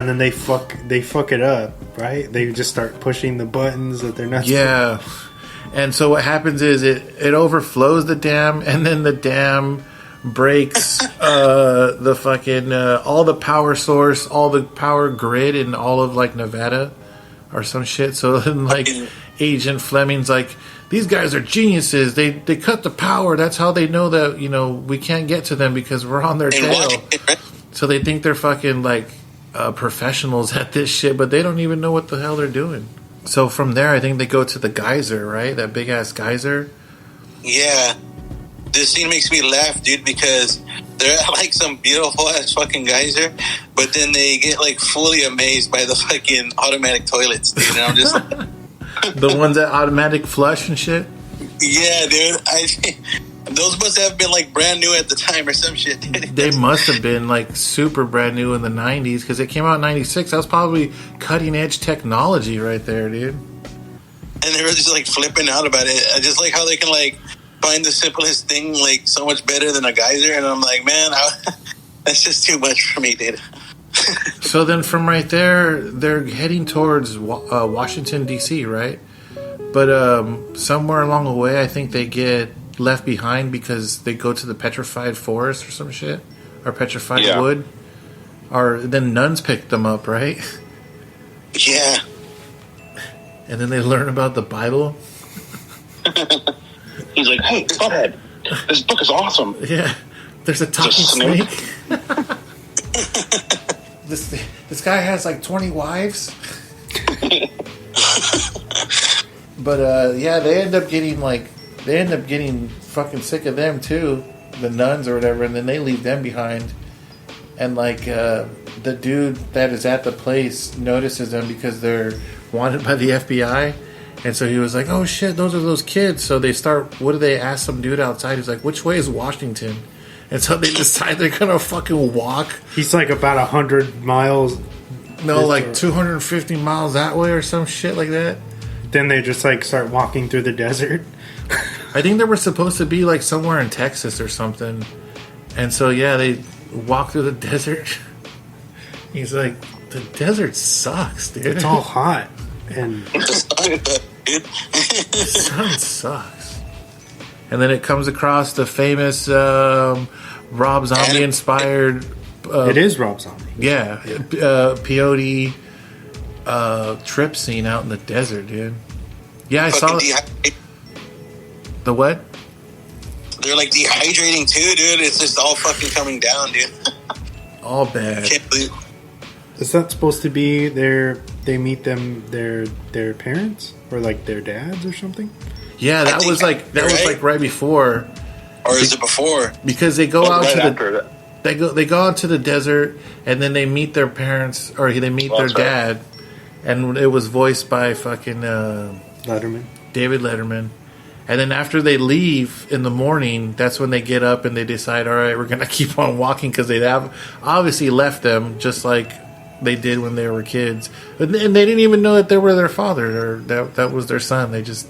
And then they fuck it up, right? They just start pushing the buttons that they're not. Yeah. And so what happens is it overflows the dam, and then the dam breaks the fucking all the power source, all the power grid in all of like Nevada or some shit. So then like Agent Fleming's like, these guys are geniuses. They cut the power. That's how they know that, you know, we can't get to them because we're on their tail. So they think they're fucking like professionals at this shit, but they don't even know what the hell they're doing. So from there, I think they go to the geyser, right? That big ass geyser. Yeah, this scene makes me laugh, dude, because they're at like some beautiful ass fucking geyser, but then they get like fully amazed by the fucking automatic toilets, dude. And I'm just the ones that automatic flush and shit. Yeah, dude. Those must have been like brand new at the time or some shit. They must have been like super brand new in the 90s because it came out in 96. That was probably cutting edge technology right there, dude. And they were just like flipping out about it. I just like how they can like find the simplest thing like so much better than a geyser. And I'm like, man, that's just too much for me, dude. So then from right there, they're heading towards Washington, D.C., right? But somewhere along the way, I think they get left behind because they go to the petrified forest or some shit, or petrified wood, or then nuns pick them up, right? Yeah. And then they learn about the Bible. He's like, hey, butthead, this book is awesome. Yeah, there's a talking snake. This guy has like 20 wives. But yeah, they end up getting fucking sick of them too, the nuns or whatever, and then they leave them behind. And like the dude that is at the place notices them because they're wanted by the FBI, and so he was like, "Oh shit, those are those kids." So they start. What do they ask some dude outside? He's like, "Which way is Washington?" And so they decide they're gonna fucking walk. He's like about 100 miles. No, like 250 miles that way or some shit like that. Then they just like start walking through the desert. I think they were supposed to be like somewhere in Texas or something. And so yeah, they walk through the desert. He's like, the desert sucks, dude. It's all hot and the sun sucks. And then it comes across the famous Rob Zombie inspired. It is Rob Zombie. Yeah, peyote trip scene out in the desert, dude. Yeah, I saw the what? They're like dehydrating too, dude. It's just all fucking coming down, dude. All bad. Can't believe. Is that supposed to be they meet their parents or like their dads or something? Yeah, that was like right before. Or is it before? Because they go out to they go out to the desert and then they meet their parents or they meet their dad, and it was voiced by fucking Letterman, David Letterman. And then after they leave in the morning, that's when they get up and they decide, all right, we're going to keep on walking because they have obviously left them just like they did when they were kids. And they didn't even know that they were their father or that was their son. They just...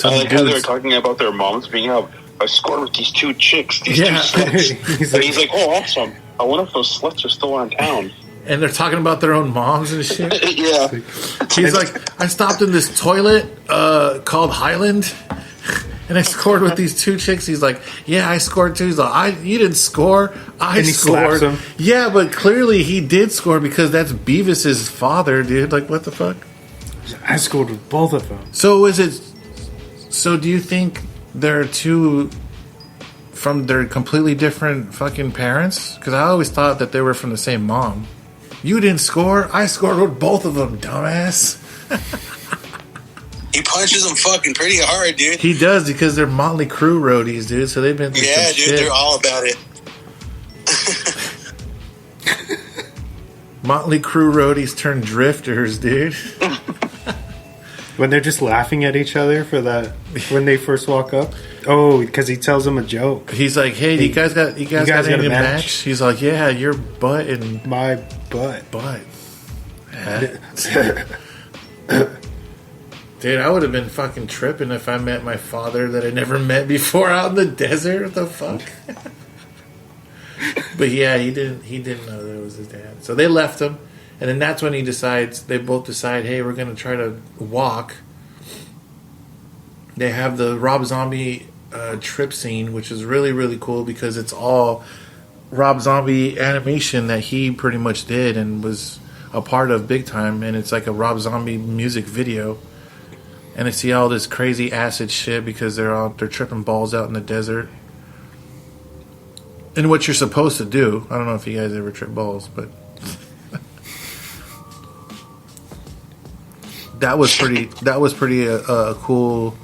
I like how they were talking about their moms being out. I scored with these two chicks, these two sluts. And he's like, oh, awesome. I wonder if those sluts are still around town. And they're talking about their own moms and shit. Yeah. He's like, I stopped in this toilet called Highland. And I scored with these two chicks. He's like, yeah, I scored too. He's like, you didn't score. I scored. Him. Yeah, but clearly he did score because that's Beavis's father, dude. Like, what the fuck? I scored with both of them. So do you think they're two from their completely different fucking parents? Because I always thought that they were from the same mom. You didn't score. I scored with both of them, dumbass. He punches them fucking pretty hard, dude. He does because they're Motley Crue roadies, dude. So they've been through some dude, shit. They're all about it. Motley Crue roadies turn drifters, dude. When they're just laughing at each other for that when they first walk up. Oh, because he tells them a joke. He's like, "Hey, you guys got any match?" He's like, "Yeah, your butt and my butt." Dude, I would have been fucking tripping if I met my father that I never met before out in the desert. What the fuck? But yeah, he didn't know that it was his dad. So they left him, And then that's when they both decide, hey, we're going to try to walk. They have the Rob Zombie trip scene, which is really, really cool because it's all Rob Zombie animation that he pretty much did and was a part of big time. And it's like a Rob Zombie music video. And they see all this crazy acid shit because they're tripping balls out in the desert. And what you're supposed to do, I don't know if you guys ever trip balls, but that was pretty cool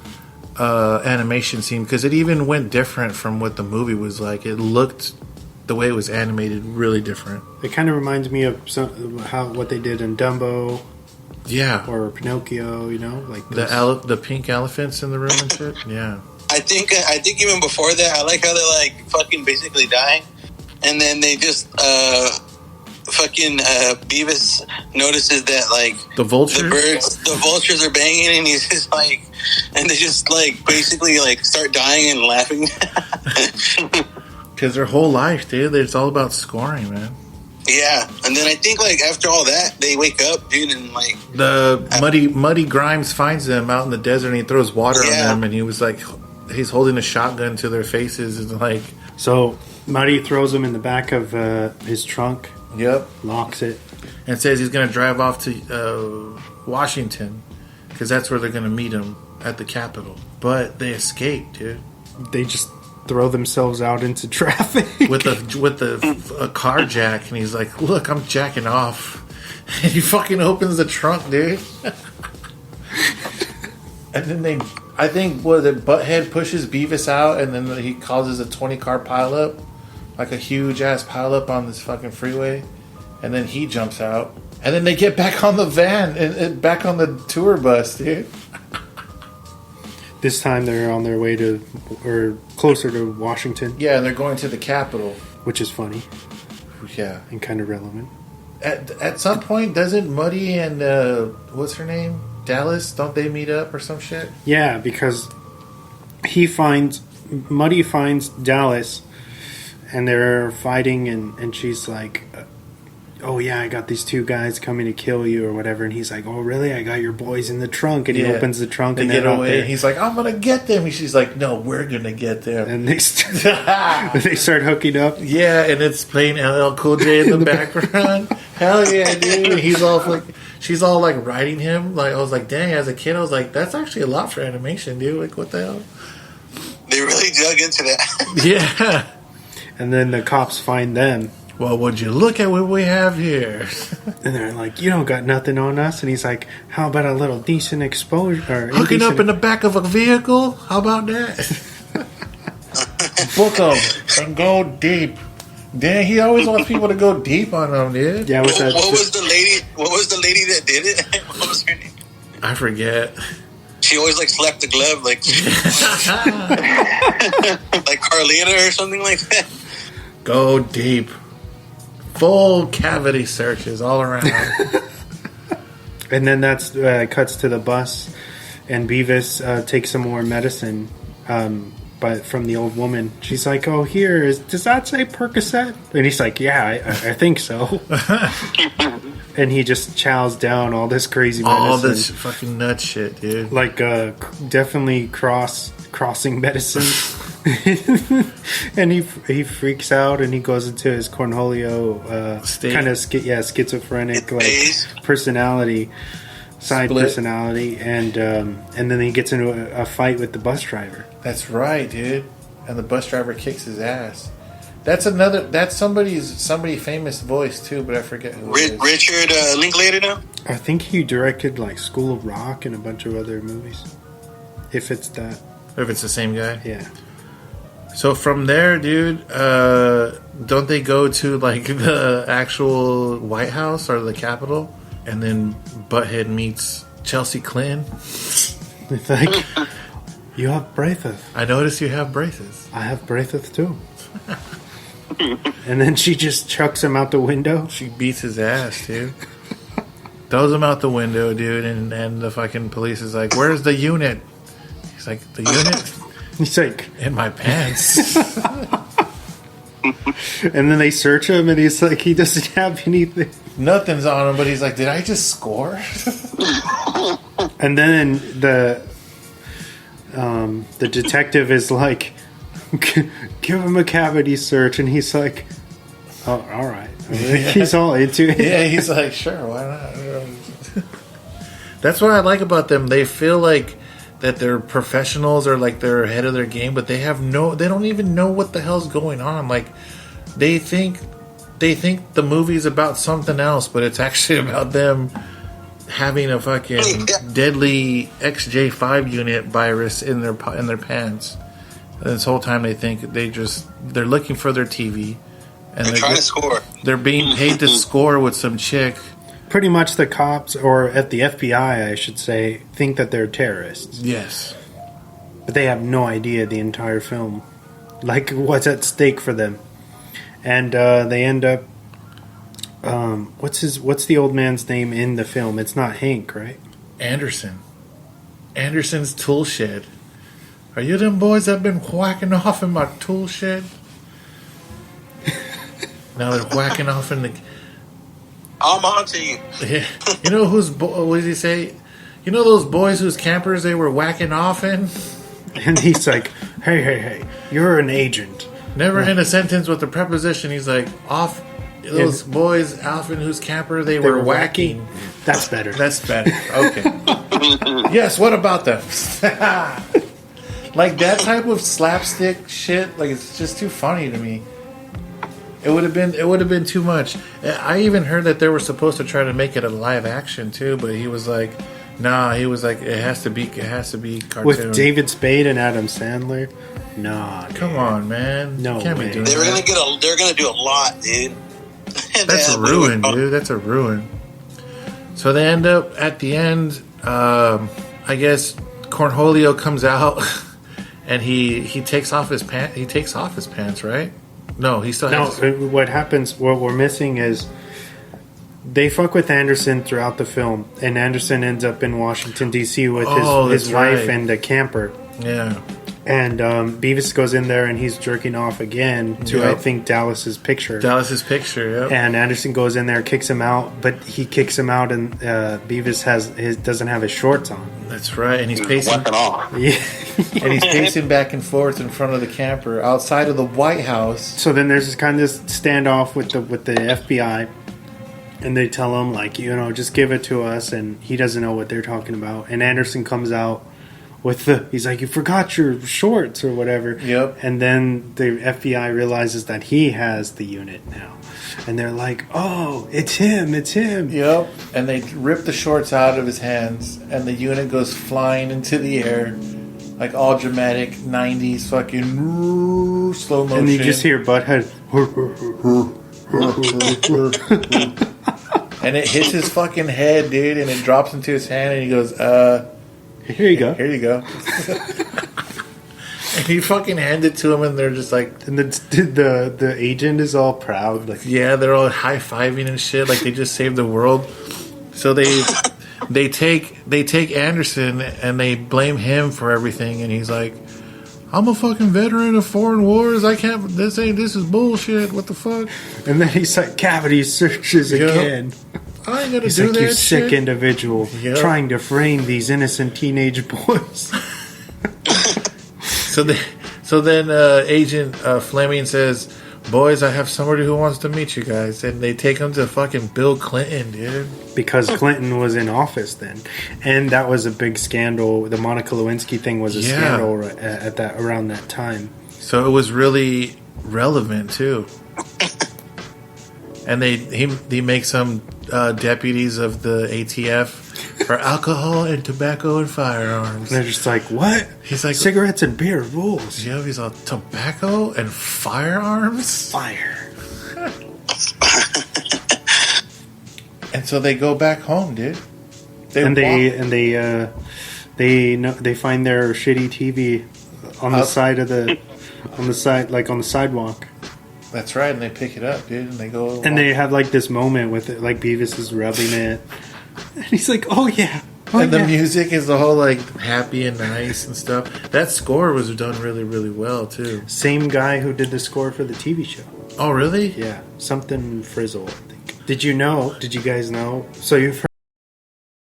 animation scene because it even went different from what the movie was like. It looked, the way it was animated, really different. It kind of reminds me of what they did in Dumbo. Yeah. Or Pinocchio, you know, like the pink elephants in the room and shit. Yeah. I think even before that, I like how they're like fucking basically dying, and then they just Beavis notices that like the vultures are banging, and he's just like, and they just like basically like start dying and laughing because their whole life, dude, it's all about scoring, man. Yeah, and then I think like after all that, they wake up, dude, and like the Muddy Grimes finds them out in the desert, and he throws water on them, and he was like, he's holding a shotgun to their faces, and like, so Muddy throws them in the back of his trunk. Yep, locks it, and says he's going to drive off to Washington because that's where they're going to meet him at the Capitol. But they escape, dude. They just throw themselves out into traffic with a car jack, and he's like, "Look, I'm jacking off," and he fucking opens the trunk, dude. And then I think Butthead pushes Beavis out, and then he causes a 20-car pileup, like a huge ass pileup on this fucking freeway, and then he jumps out, and then they get back on the van and back on the tour bus, dude. This time they're on their way to, or closer to Washington. Yeah, and they're going to the Capitol. Which is funny. Yeah. And kind of relevant. At some point, doesn't Muddy and, what's her name? Dallas, don't they meet up or some shit? Yeah, because Muddy finds Dallas, and they're fighting, and she's like, oh yeah, I got these two guys coming to kill you or whatever, and he's like, oh really? I got your boys in the trunk, and he opens the trunk and they get away. And he's like, I'm gonna get them, and she's like, no, we're gonna get them, and they start hooking up. Yeah, and it's playing LL Cool J in the background. Hell yeah, dude! And he's all like, she's all like riding him. Like I was like, dang, as a kid, I was like, that's actually a lot for animation, dude. Like what the hell? They really dug into that. Yeah. And then the cops find them. Well, would you look at what we have here? And they're like, you don't got nothing on us. And he's like, how about a little decent exposure? Hooking up in the back of a vehicle? How about that? Book them and go deep. Dang, he always wants people to go deep on them, dude. Yeah, what was the lady that did it? What was her name? I forget. She always like slapped the glove, like like Carlita or something like that. Go deep. Full cavity searches all around. And then that's cuts to the bus, and Beavis takes some more medicine, but from the old woman. She's like, "Oh, does that say Percocet?" And he's like, "Yeah, I think so." And he just chows down all this crazy medicine, all this fucking nut shit, dude. Like definitely crossing medicine. And he freaks out, and he goes into his Cornholio kind of schizophrenic like personality, personality, and then he gets into a fight with the bus driver. That's right, dude. And the bus driver kicks his ass. That's somebody famous voice too, but I forget who it is. Richard Linklater now? I think he directed like School of Rock and a bunch of other movies. If it's that. If it's the same guy? Yeah. So from there, dude, don't they go to like the actual White House or the Capitol? And then Butthead meets Chelsea Clinton. It's like, you have braces. I noticed you have braces. I have braces too. And then she just chucks him out the window. She beats his ass, dude. Throws him out the window, dude, and the fucking police is like, where's the unit? He's like, the unit? He's like, in my pants. And then they search him, and he's like, he doesn't have anything. Nothing's on him, but he's like, did I just score? And then the detective is like, give him a cavity search, and he's like, oh, all right. He's all into it. Yeah, he's like, sure, why not? That's what I like about them. They feel like that they're professionals or like they're ahead of their game, but they don't even know what the hell's going on. Like they think the movie's about something else, but it's actually about them having a fucking deadly XJ5 unit virus in their pants. And this whole time they think they're looking for their TV, and they're trying to score. They're being paid to score with some chick. Pretty much the cops, or at the FBI, I should say, think that they're terrorists. Yes. But they have no idea the entire film. Like, what's at stake for them. And they end up... what's the old man's name in the film? It's not Hank, right? Anderson. Anderson's tool shed. Are you them boys that have been whacking off in my tool shed? Now they're whacking off in the... I'm on to you. Yeah. You know what does he say? You know those boys whose campers they were whacking off in? And he's like, hey, you're an agent. Never end a sentence with a preposition. He's like, off those boys off in whose camper they were whacking. That's better. That's better. Okay. Yes, what about them? Like that type of slapstick shit, like it's just too funny to me. It would have been too much. I even heard that they were supposed to try to make it a live action too, but he was like, nah. He was like, it has to be cartoon. With David Spade and Adam Sandler. Nah, dude. Come on, man. No, can't be doing They're gonna do a lot, dude. That's a ruin, dude. That's a ruin. So they end up at the end. I guess Cornholio comes out and he takes off his pants. He takes off his pants, right? No, he still has... No, what happens, what we're missing is they fuck with Anderson throughout the film, and Anderson ends up in Washington, D.C. with his wife and a camper. Yeah. And Beavis goes in there, and he's jerking off again to, I think, Dallas's picture. Yep. And Anderson goes in there, kicks him out, but he kicks him out, and Beavis doesn't have his shorts on. That's right, and he's pacing... off. Yeah. And he's pacing back and forth in front of the camper outside of the White House. So then there's this kind of standoff with the FBI, and they tell him, like, just give it to us, and he doesn't know what they're talking about. And Anderson comes out with he's like, you forgot your shorts or whatever. Yep. And then the FBI realizes that he has the unit now. And they're like, oh, it's him. Yep. And they rip the shorts out of his hands, and the unit goes flying into the air. Like all dramatic 90s fucking slow motion. And you just hear Butthead. And it hits his fucking head, dude, and it drops into his hand, and he goes, Here you go. Here you go. And he fucking hands it to him, and they're just like... And the agent is all proud. Like, yeah, they're all high-fiving and shit, like they just saved the world. So they take Anderson, and they blame him for everything, and he's like, I'm a fucking veteran of foreign wars. This is bullshit. What the fuck? And then he's like, cavity searches again. I ain't gonna He's do like, that you shit. sick individual, trying to frame these innocent teenage boys. So then Agent Fleming says, boys, I have somebody who wants to meet you guys. And they take him to fucking Bill Clinton, dude. Because Clinton was in office then. And that was a big scandal. The Monica Lewinsky thing was a scandal around that time. So it was really relevant, too. And he makes some deputies of the ATF for alcohol and tobacco and firearms. And they're just like, what? He's like, cigarettes and beer rules. Yeah, he's all tobacco and firearms? Fire. And so they go back home, dude. They find their shitty TV on the side of on the sidewalk. That's right, and they pick it up, dude, and they go. And they have like this moment with it, like Beavis is rubbing it, and he's like, "Oh yeah." And the music is the whole like happy and nice and stuff. That score was done really, really well too. Same guy who did the score for the TV show. Oh, really? Yeah, something Frizzle, I think. Did you guys know? So you've